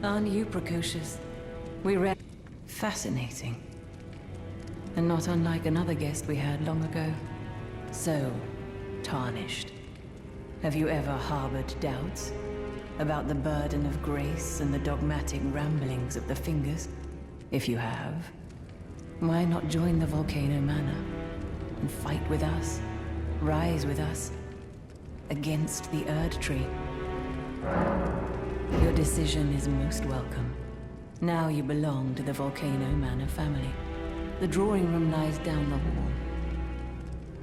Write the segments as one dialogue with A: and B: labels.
A: Aren't you precocious? We read... Fascinating. And not unlike another guest we had long ago. So, tarnished. Have you ever harbored doubts? About the burden of grace and the dogmatic ramblings of the Fingers? If you have, why not join the Volcano Manor and fight with us, rise with us, against the Erd Tree? Your decision is most welcome. Now you belong to the Volcano Manor family. The drawing room lies down the hall.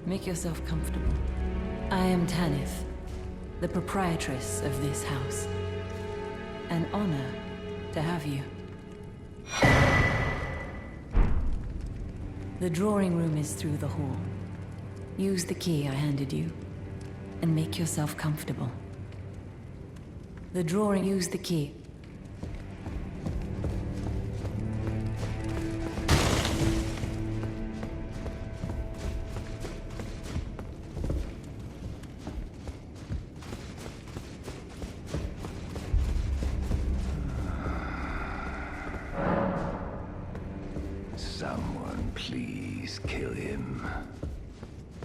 A: Make yourself comfortable. I am Tanith, the proprietress of this house. An honor to have you. The drawing room is through the hall. Use the key I handed you, and make yourself comfortable. Use the key.
B: Someone please kill him.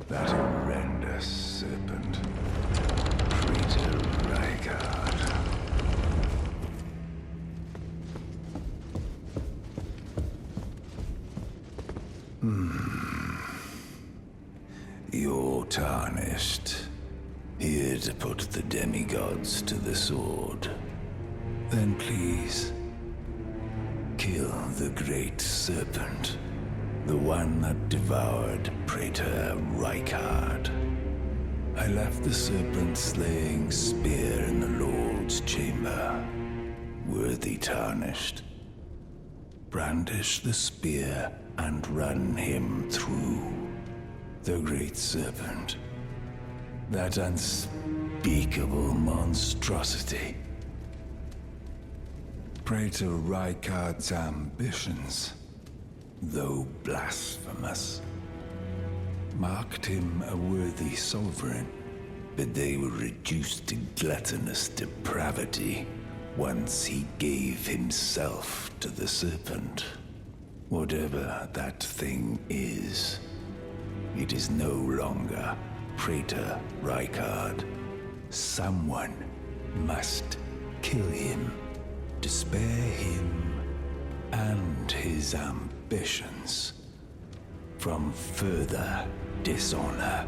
B: That horrendous serpent. Traitor Rykard. You're tarnished. Here to put the demigods to the sword. Then please, kill the great serpent. The one that devoured Praetor Rykard. I left the serpent-slaying spear in the Lord's chamber. Worthy tarnished. Brandish the spear and run him through. The great serpent. That unspeakable monstrosity. Praetor Rykard's ambitions, though blasphemous, marked him a worthy sovereign, but they were reduced to gluttonous depravity once he gave himself to the serpent. Whatever that thing is, it is no longer Praetor Rykard. Someone must kill him to spare him and his ambitions from further dishonor.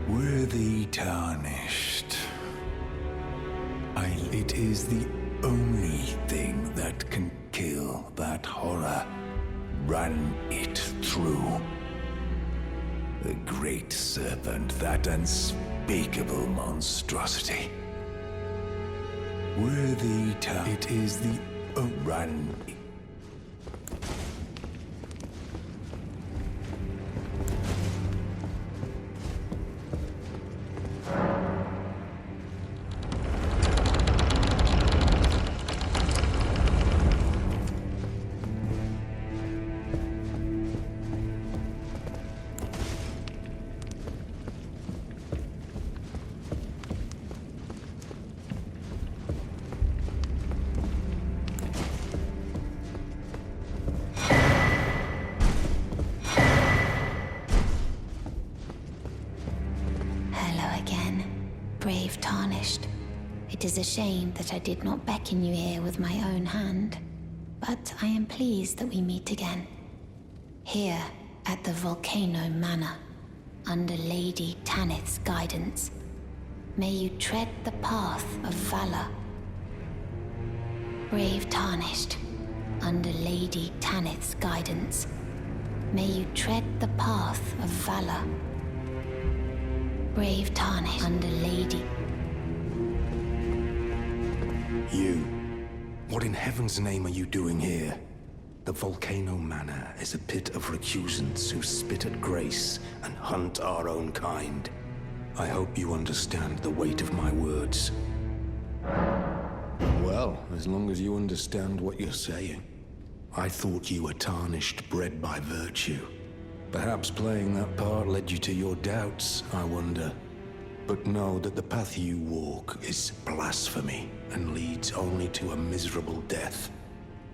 B: Worthy tarnished. It is the only thing that can kill that horror. Run it through. The great serpent, that unspeakable monstrosity. Worthy it is the run.
C: Brave tarnished. It is a shame that I did not beckon you here with my own hand, but I am pleased that we meet again. Here at the Volcano Manor, under Lady Tanith's guidance. May you tread the path of valor. Brave tarnished, under Lady Tanith's guidance. May you tread the path of valor. Brave tarnished, under Lady...
D: You. What in heaven's name are you doing here? The Volcano Manor is a pit of recusants who spit at grace and hunt our own kind. I hope you understand the weight of my words. Well, as long as you understand what you're saying. I thought you were tarnished, bred by virtue. Perhaps playing that part led you to your doubts, I wonder. But know that the path you walk is blasphemy and leads only to a miserable death.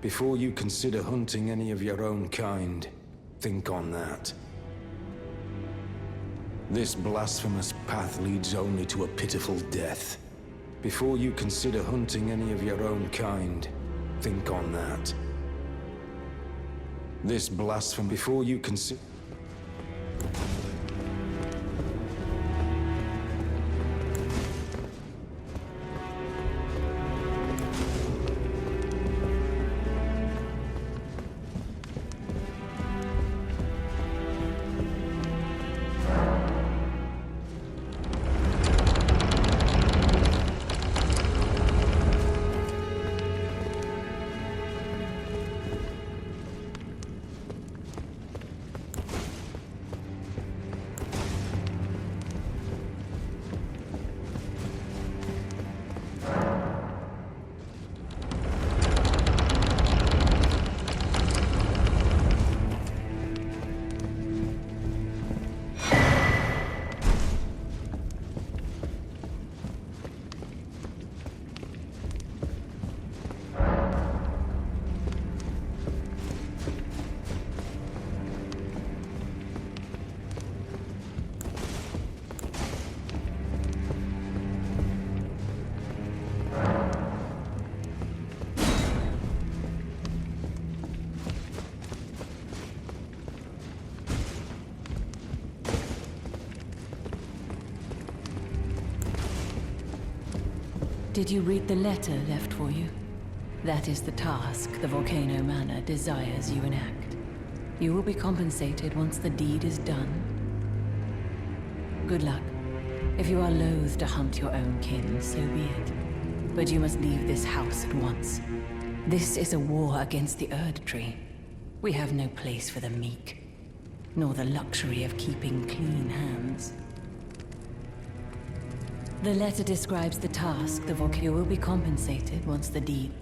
D: Before you consider hunting any of your own kind, think on that. This blasphemous path leads only to a pitiful death. Before you consider hunting any of your own kind, think on that. This blasphemy before you consider...
A: Did you read the letter left for you? That is the task the Volcano Manor desires you enact. You will be compensated once the deed is done. Good luck. If you are loath to hunt your own kin, so be it. But you must leave this house at once. This is a war against the Erd Tree. We have no place for the meek, nor the luxury of keeping clean hands. The letter describes the task the Volcano will be compensated once the deed...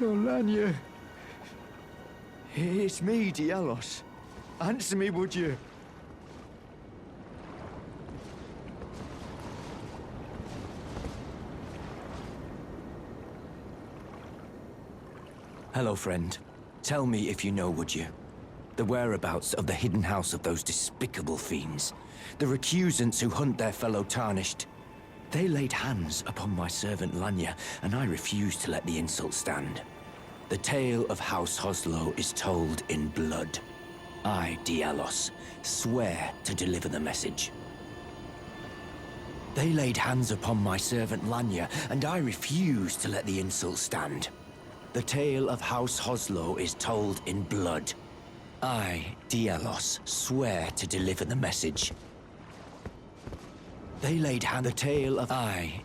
E: Nolania. It's me, Dielos. Answer me, would you?
F: Hello, friend. Tell me if you know, would you? The whereabouts of the hidden house of those despicable fiends. The recusants who hunt their fellow tarnished. They laid hands upon my servant Lanya, and I refused to let the insult stand. The tale of House Hoslo is told in blood. I, Dielos, swear to deliver the message. They laid hands upon my servant Lanya, and I refuse to let the insult stand. The tale of House Hoslo is told in blood. I, Dielos, swear to deliver the message. They laid hand the tale of I,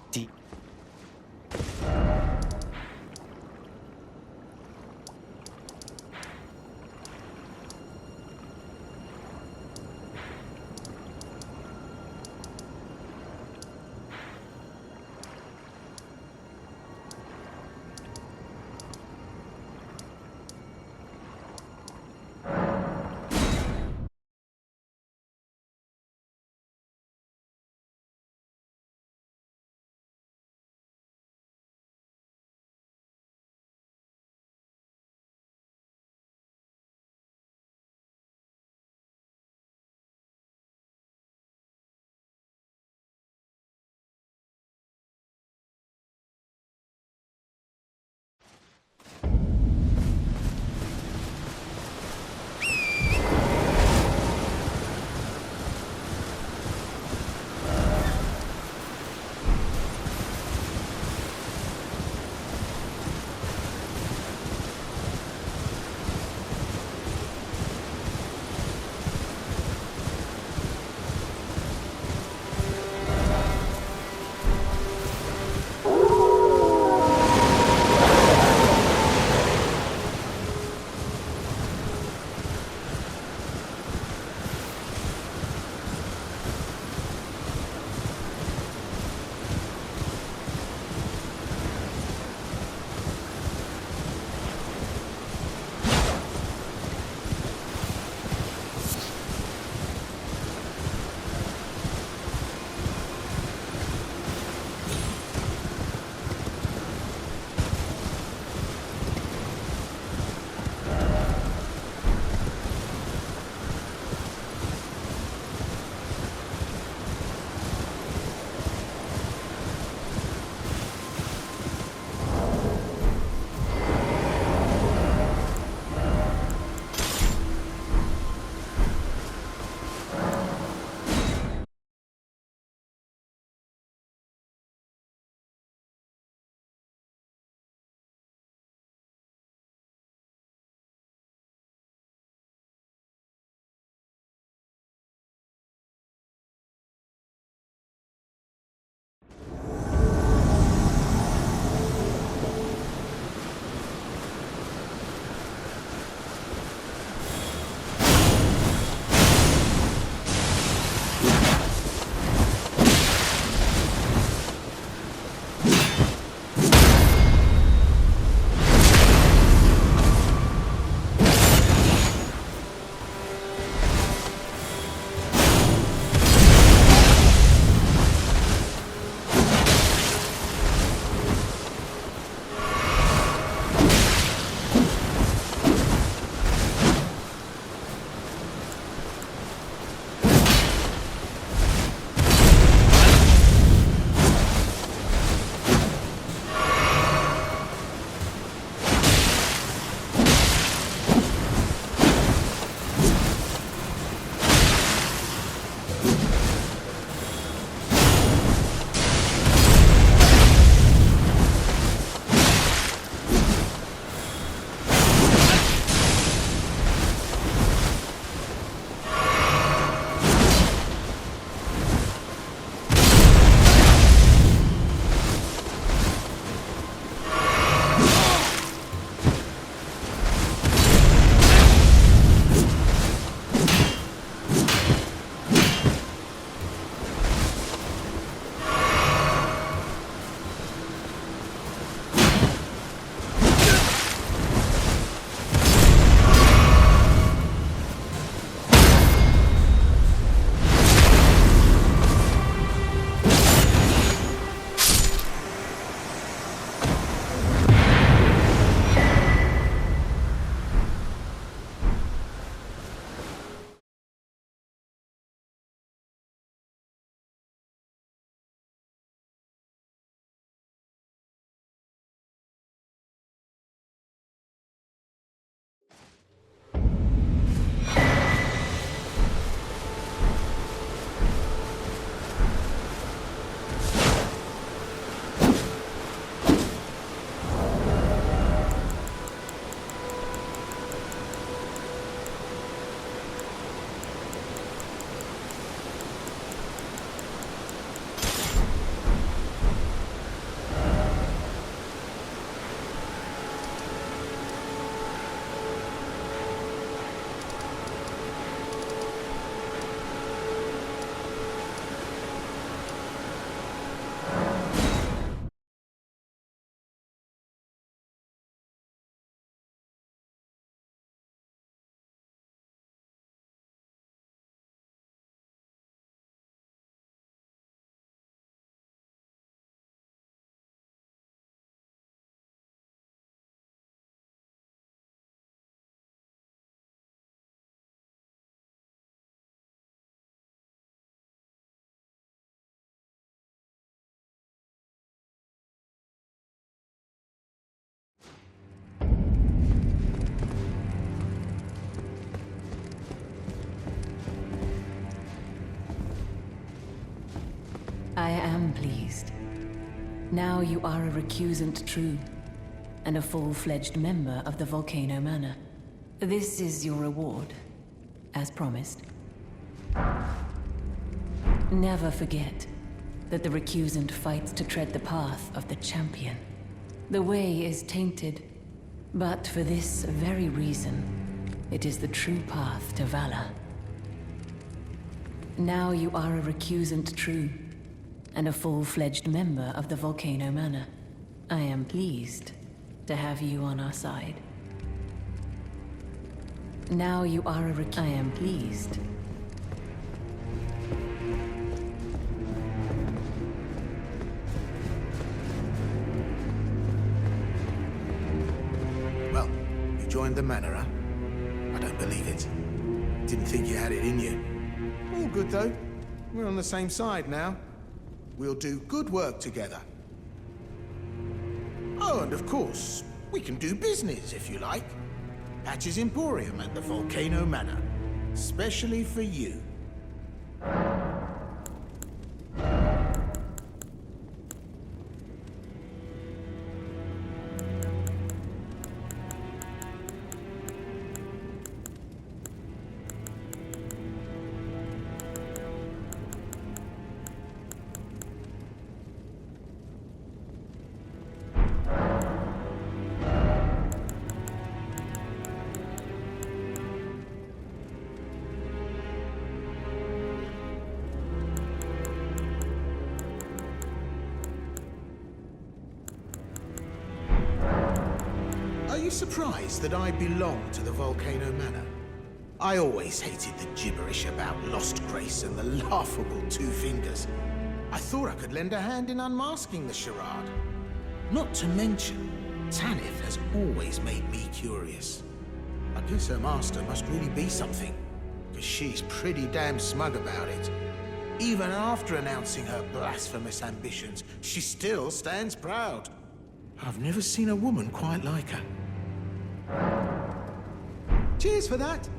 A: am pleased. Now you are a recusant true, and a full-fledged member of the Volcano Manor. This is your reward, as promised. Never forget that the recusant fights to tread the path of the champion. The way is tainted, but for this very reason, it is the true path to valor. Now you are a recusant true, and a full-fledged member of the Volcano Manor. I am pleased to have you on our side. Now you are a I am pleased.
D: Well, you joined the manor, huh? I don't believe it. Didn't think you had it in you. All good, though. We're on the same side now. We'll do good work together. Oh, and of course, we can do business, if you like. Patch's Emporium at the Volcano Manor. Especially for you. Are you surprised that I belong to the Volcano Manor? I always hated the gibberish about lost grace and the laughable two fingers. I thought I could lend a hand in unmasking the charade. Not to mention, Tanith has always made me curious. I guess her master must really be something, because she's pretty damn smug about it. Even after announcing her blasphemous ambitions, she still stands proud. I've never seen a woman quite like her. Cheers for that.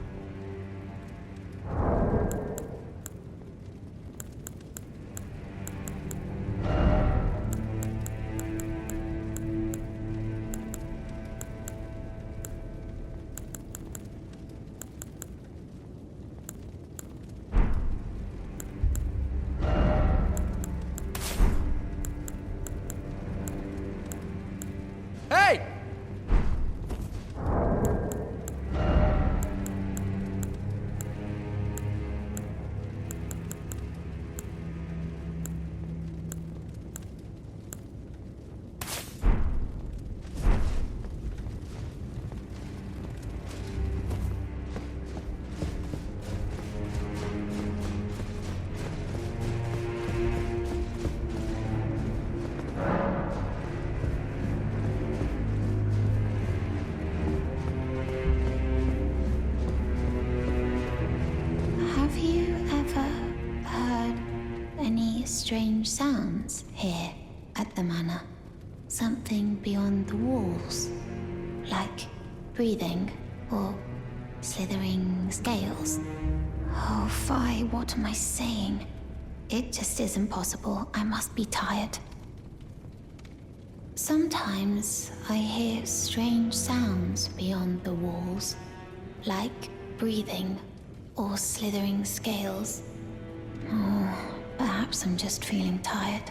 F: Hey!
C: Have you ever heard any strange sounds here at the manor? Something beyond the walls? Like breathing or slithering scales? Oh, fie, what am I saying? It just isn't possible. I must be tired. Sometimes I hear strange sounds beyond the walls, like breathing or slithering scales. Oh, perhaps I'm just feeling tired.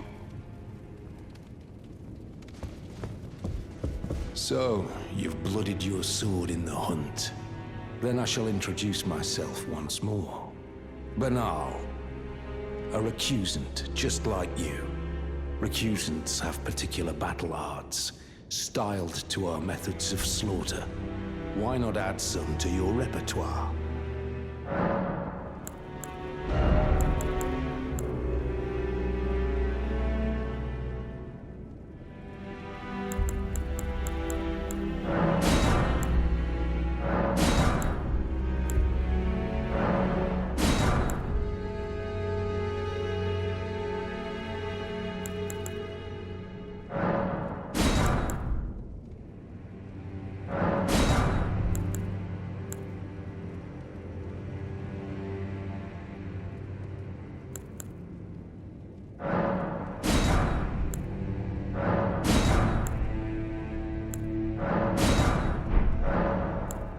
B: So, you've blooded your sword in the hunt. Then I shall introduce myself once more. Banal. A recusant, just like you. Recusants have particular battle arts, styled to our methods of slaughter. Why not add some to your repertoire?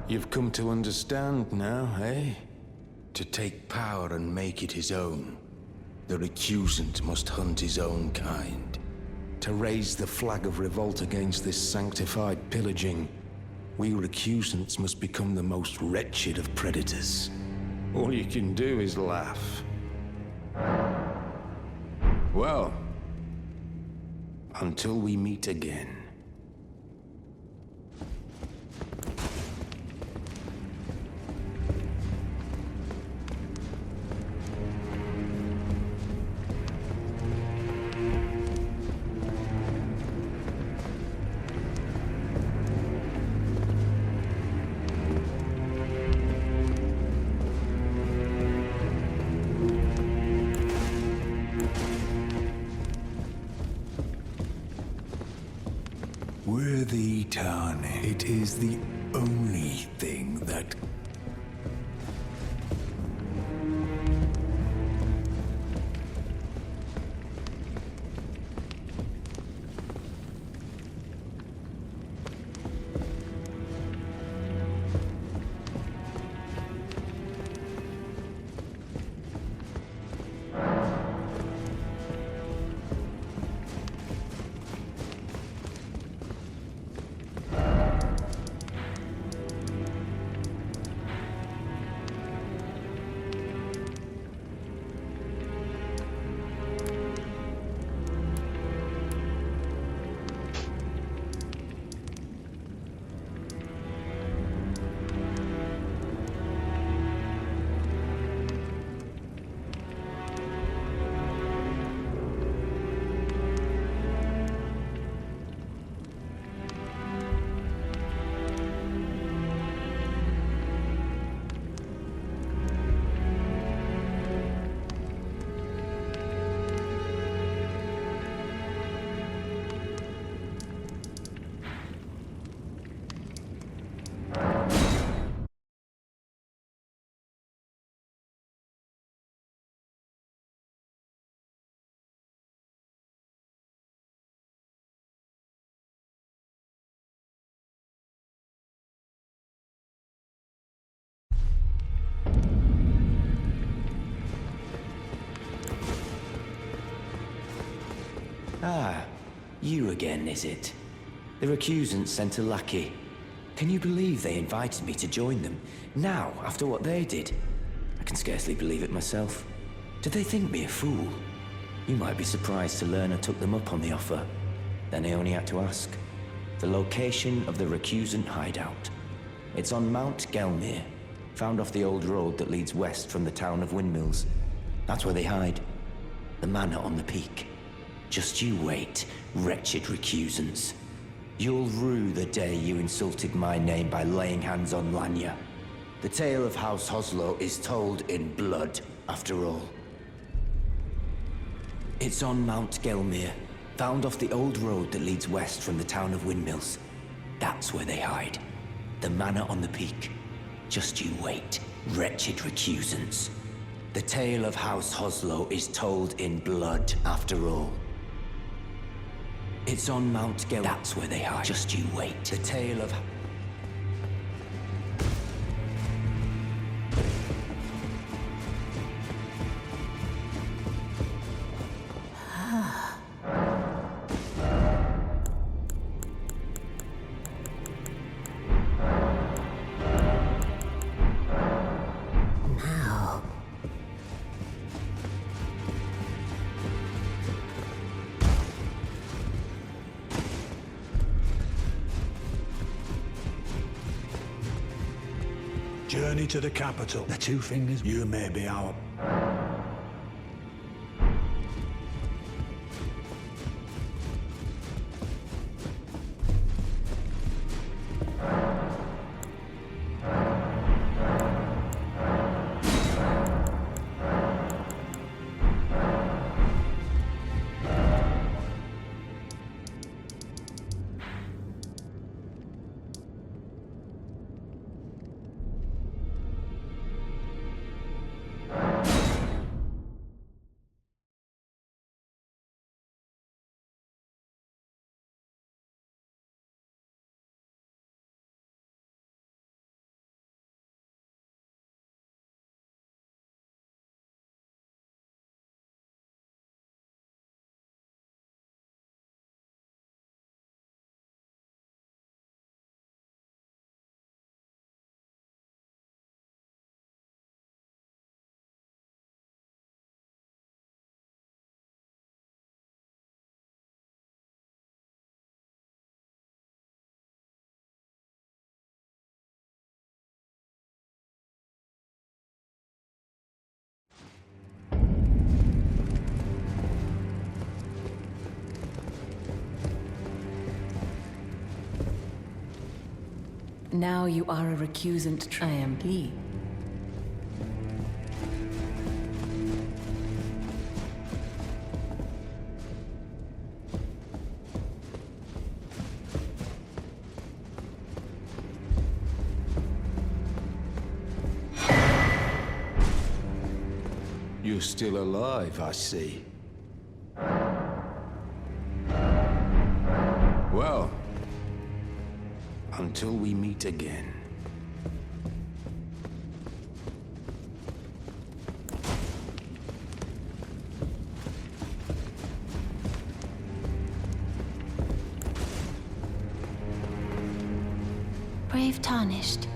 B: You've come to understand now, eh? To take power and make it his own, the recusant must hunt his own kind. To raise the flag of revolt against this sanctified pillaging, we recusants must become the most wretched of predators. All you can do is laugh. Well, until we meet again.
D: Worthy Tarni, it is the only thing that...
F: Ah, you again, is it? The recusants sent a lackey. Can you believe they invited me to join them? Now, after what they did? I can scarcely believe it myself. Did they think me a fool? You might be surprised to learn I took them up on the offer. Then I only had to ask. The location of the recusant hideout. It's on Mount Gelmir, found off the old road that leads west from the town of Windmills. That's where they hide. The manor on the peak. Just you wait, wretched recusants. You'll rue the day you insulted my name by laying hands on Lanya. The tale of House Hoslow is told in blood, after all. It's on Mount Gelmir, found off the old road that leads west from the town of Windmills. That's where they hide. The manor on the peak. Just you wait, wretched recusants. The tale of House Hoslow is told in blood, after all. It's on Mount Gel. That's where they hide. Just you wait. The tale of...
G: Journey to the capital. The Two Fingers. You may be our...
A: Now you are a recusant triumph.
B: You're still alive, I see. Well, until we meet again.
C: Brave Tarnished,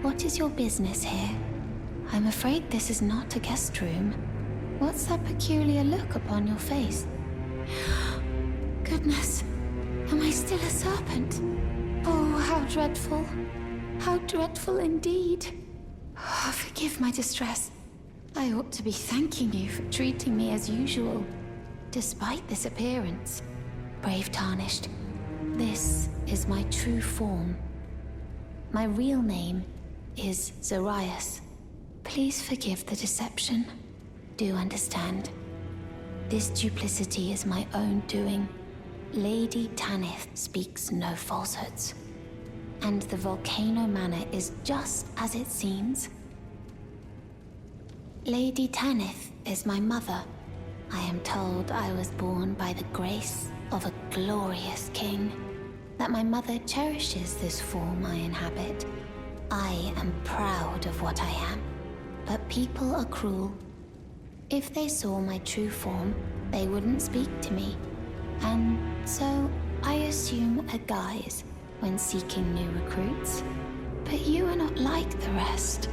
C: what is your business here? I'm afraid this is not a guest room. What's that peculiar look upon your face? Goodness, am I still a serpent? Oh, how dreadful. How dreadful indeed. Oh, forgive my distress. I ought to be thanking you for treating me as usual, despite this appearance. Brave Tarnished, this is my true form. My real name is Zarias. Please forgive the deception. Do understand. This duplicity is my own doing. Lady Tanith speaks no falsehoods. And the Volcano Manor is just as it seems. Lady Tanith is my mother. I am told I was born by the grace of a glorious king. That my mother cherishes this form I inhabit. I am proud of what I am. But people are cruel. If they saw my true form, they wouldn't speak to me. And so I assume a guise when seeking new recruits. But you are not like the rest.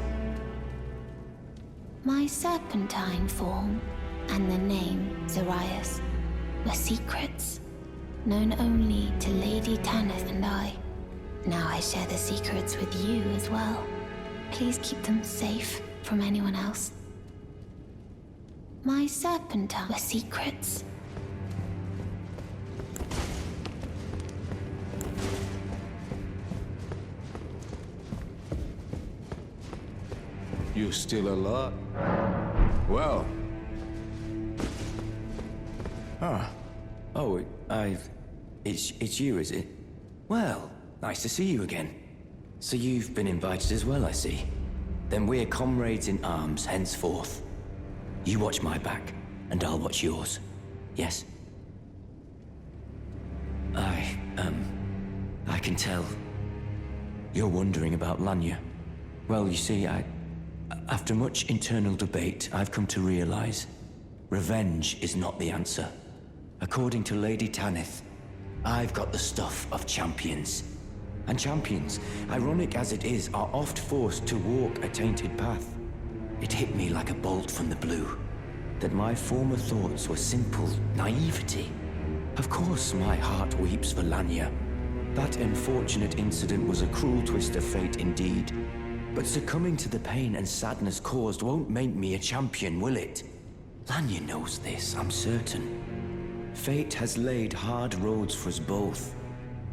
C: My serpentine form and the name Zarias were secrets, known only to Lady Tanith and I. Now I share the secrets with you as well. Please keep them safe from anyone else. My serpentine were secrets.
B: You're still alive? Well.
F: Oh, it's you, is it? Well, nice to see you again. So you've been invited as well, I see. Then we're comrades in arms henceforth. You watch my back, and I'll watch yours. Yes? I can tell. You're wondering about Lanya. Well, you see, after much internal debate, I've come to realize revenge is not the answer. According to Lady Tanith, I've got the stuff of champions. And champions, ironic as it is, are oft forced to walk a tainted path. It hit me like a bolt from the blue, that my former thoughts were simple naivety. Of course my heart weeps for Lanya. That unfortunate incident was a cruel twist of fate indeed. But succumbing to the pain and sadness caused won't make me a champion, will it? Lanya knows this, I'm certain. Fate has laid hard roads for us both.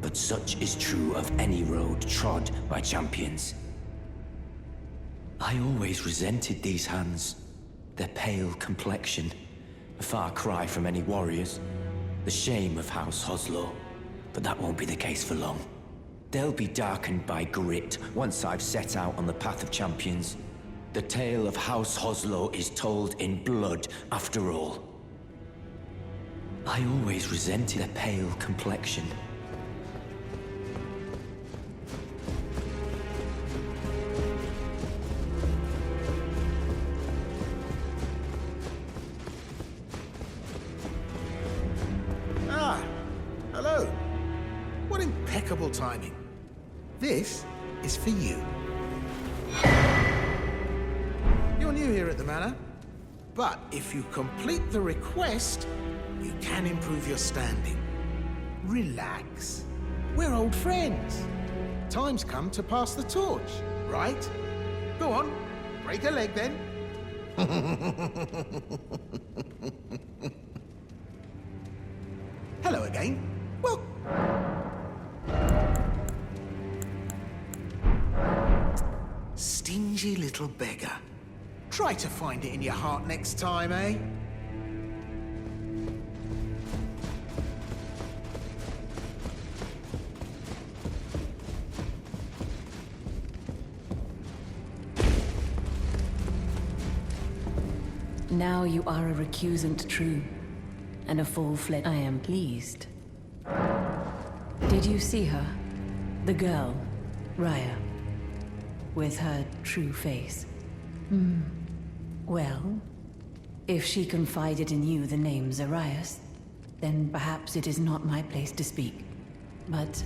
F: But such is true of any road trod by champions. I always resented these hands. Their pale complexion, a far cry from any warriors. The shame of House Hoslow. But that won't be the case for long. They'll be darkened by grit once I've set out on the path of champions. The tale of House Hoslow is told in blood, after all. I always resented their pale complexion.
H: Hello. What impeccable timing. This is for you. You're new here at the manor, but if you complete the request, you can improve your standing. Relax. We're old friends. Time's come to pass the torch, right? Go on, break a leg then. Hello again. Well, stingy little beggar. Try to find it in your heart next time, eh?
A: Now you are a recusant true, and a full-fledged. I am pleased. Did you see her? The girl, Raya, with her true face. Well, if she confided in you the name Zarias, then perhaps it is not my place to speak. But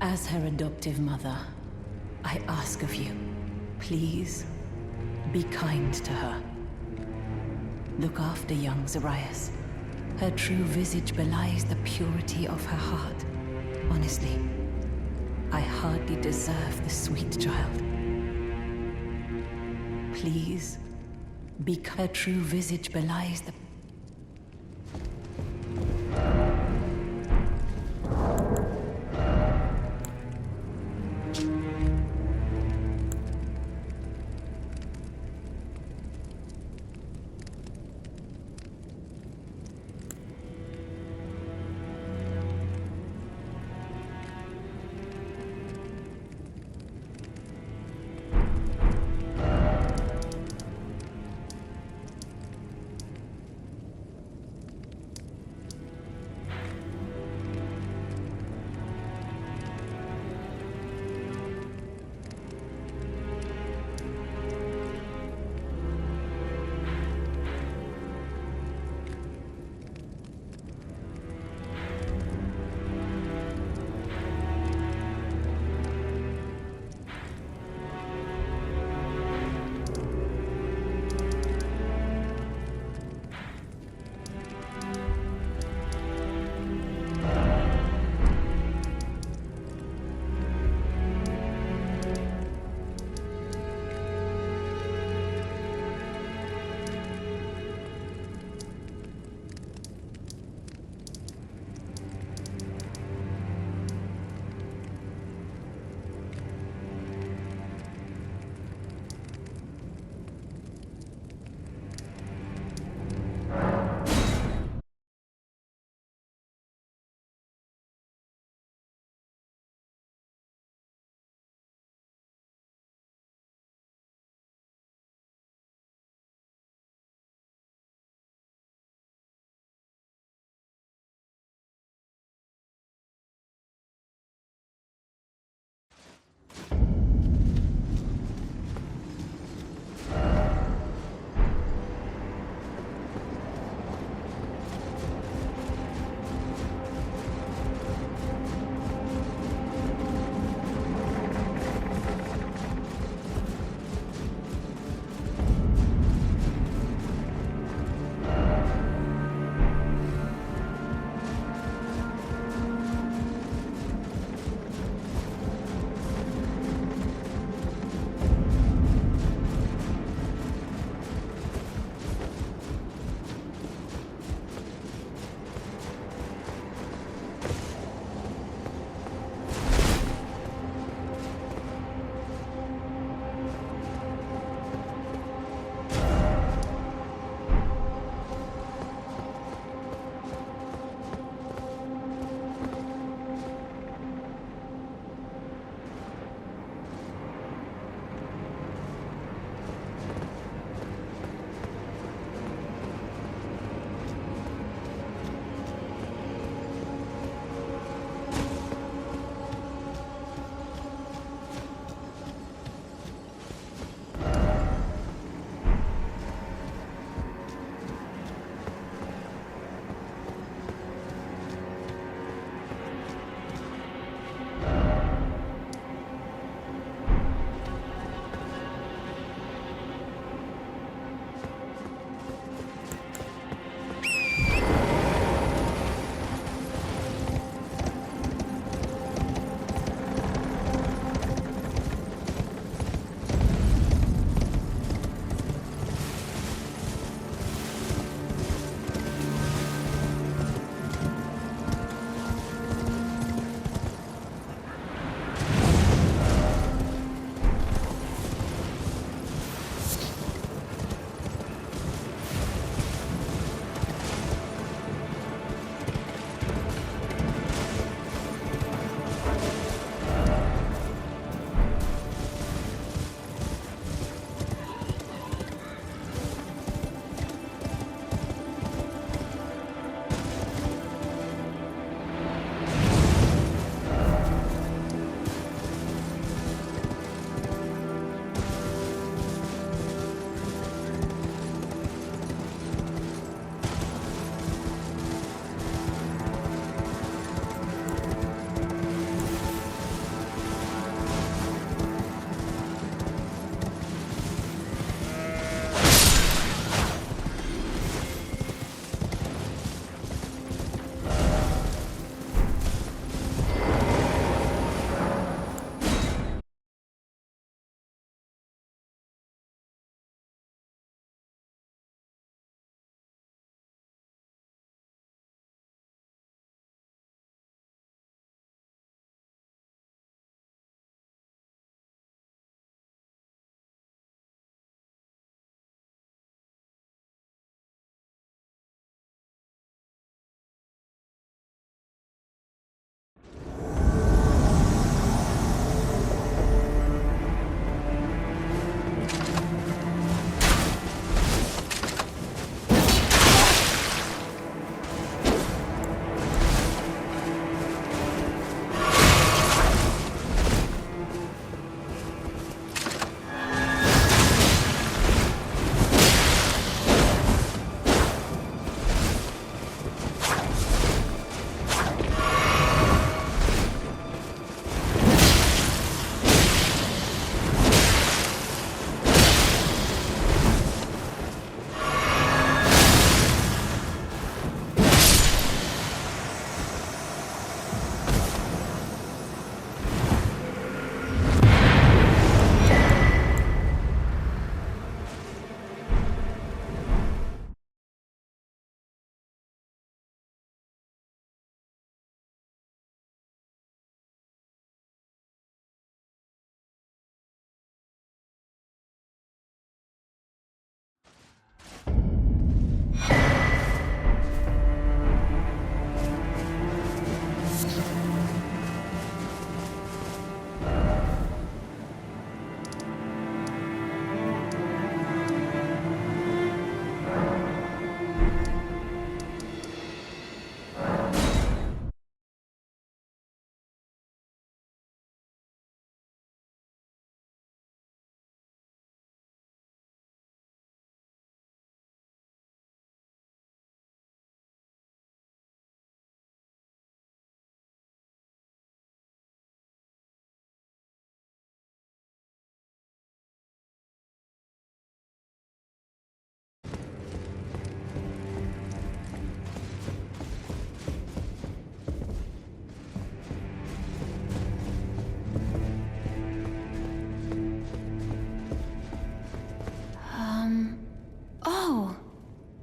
A: as her adoptive mother, I ask of you, please, be kind to her. Look after young Zarias. Her true visage belies the purity of her heart. Honestly, I hardly deserve the sweet child. Please, her true visage belies the...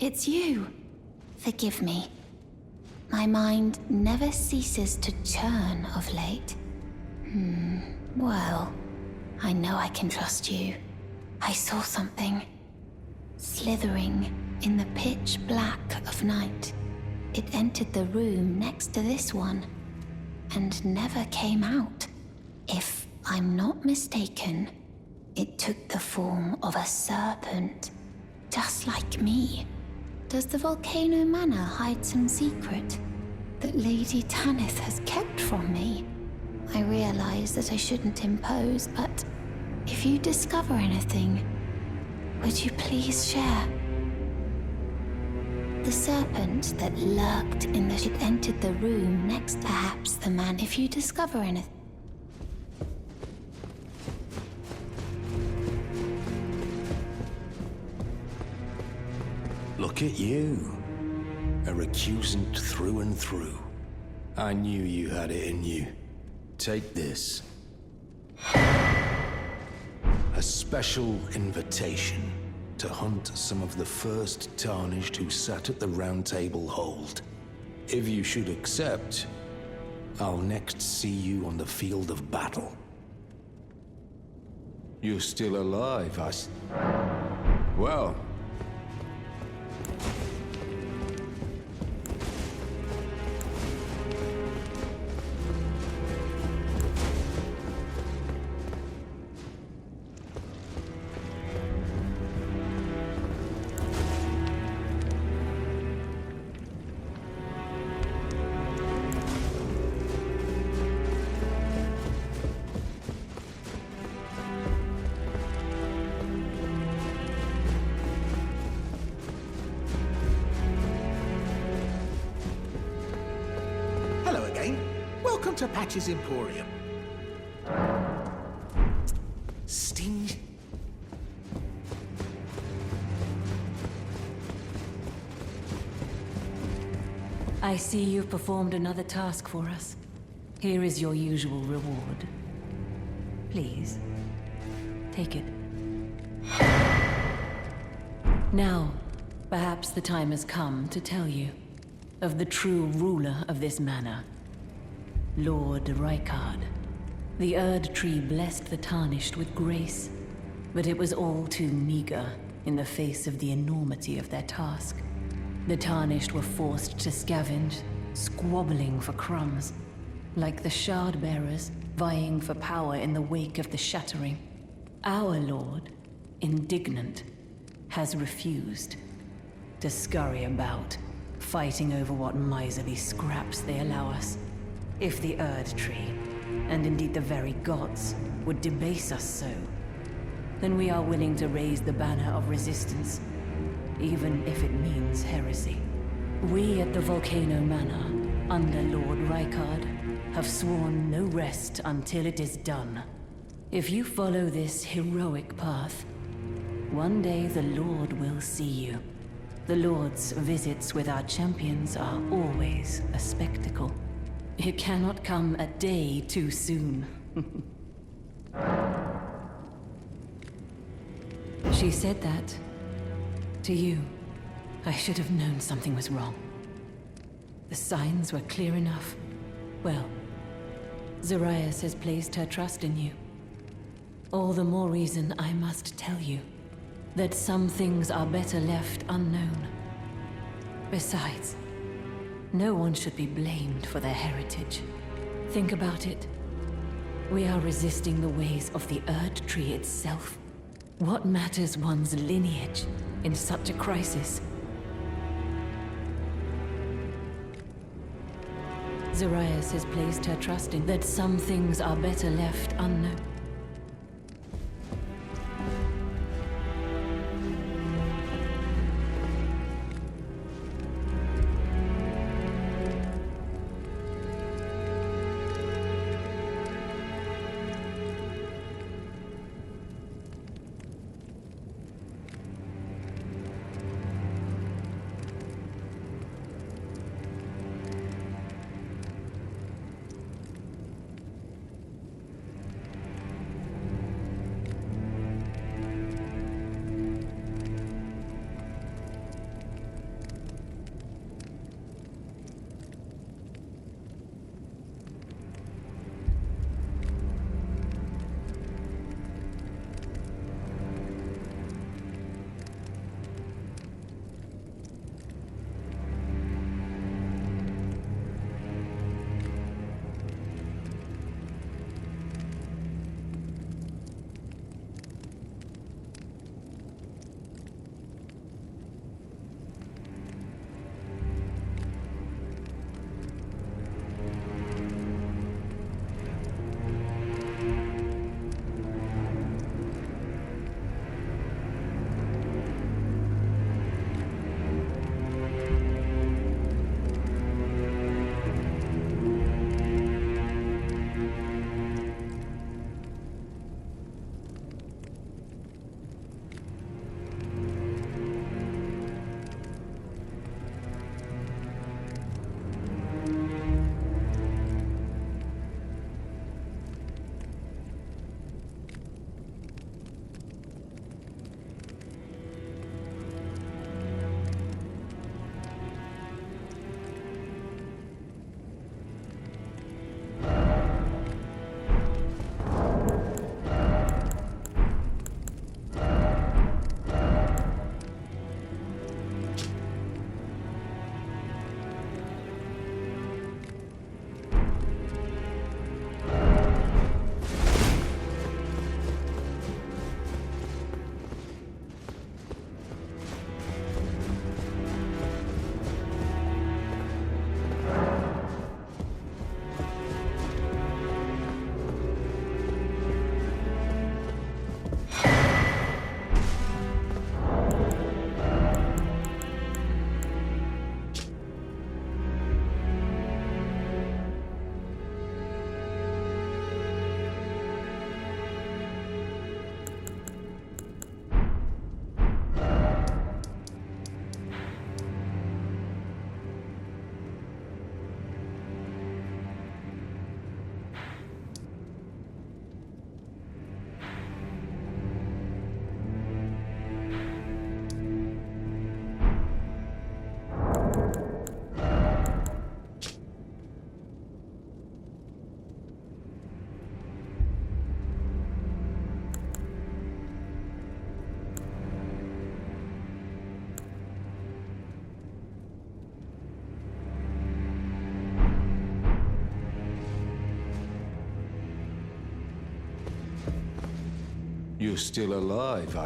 C: It's you. Forgive me. My mind never ceases to churn of late. Well, I know I can trust you. I saw something slithering in the pitch black of night. It entered the room next to this one and never came out. If I'm not mistaken, it took the form of a serpent, just like me. Does the Volcano Manor hide some secret that Lady Tanith has kept from me? I realize that I shouldn't impose, but if you discover anything, would you please share? The serpent that lurked in the... It entered the room next, perhaps the man... If you discover anything...
B: Look at you. A recusant through and through. I knew you had it in you. Take this. A special invitation to hunt some of the first Tarnished who sat at the Round Table hold. If you should accept, I'll next see you on the field of battle. You're still alive, Well...
H: Welcome to Patch's Emporium. Sting.
A: I see you've performed another task for us. Here is your usual reward. Please, take it. Now, perhaps the time has come to tell you of the true ruler of this manor. Lord Rykard. The Erd Tree blessed the Tarnished with grace, but it was all too meager in the face of the enormity of their task. The Tarnished were forced to scavenge, squabbling for crumbs, like the Shard-bearers vying for power in the wake of the Shattering. Our Lord, indignant, has refused to scurry about, fighting over what miserly scraps they allow us. If the Erd Tree, and indeed the very gods, would debase us so, then we are willing to raise the banner of resistance, even if it means heresy. We at the Volcano Manor, under Lord Rykard, have sworn no rest until it is done. If you follow this heroic path, one day the Lord will see you. The Lord's visits with our champions are always a spectacle. It cannot come a day too soon. She said that to you. I should have known something was wrong. The signs were clear enough. Well, Zarias has placed her trust in you. All the more reason I must tell you that some things are better left unknown. Besides, no one should be blamed for their heritage. Think about it. We are resisting the ways of the Erd Tree itself. What matters one's lineage in such a crisis? Zarias has placed her trust in that some things are better left unknown.
B: You're still alive,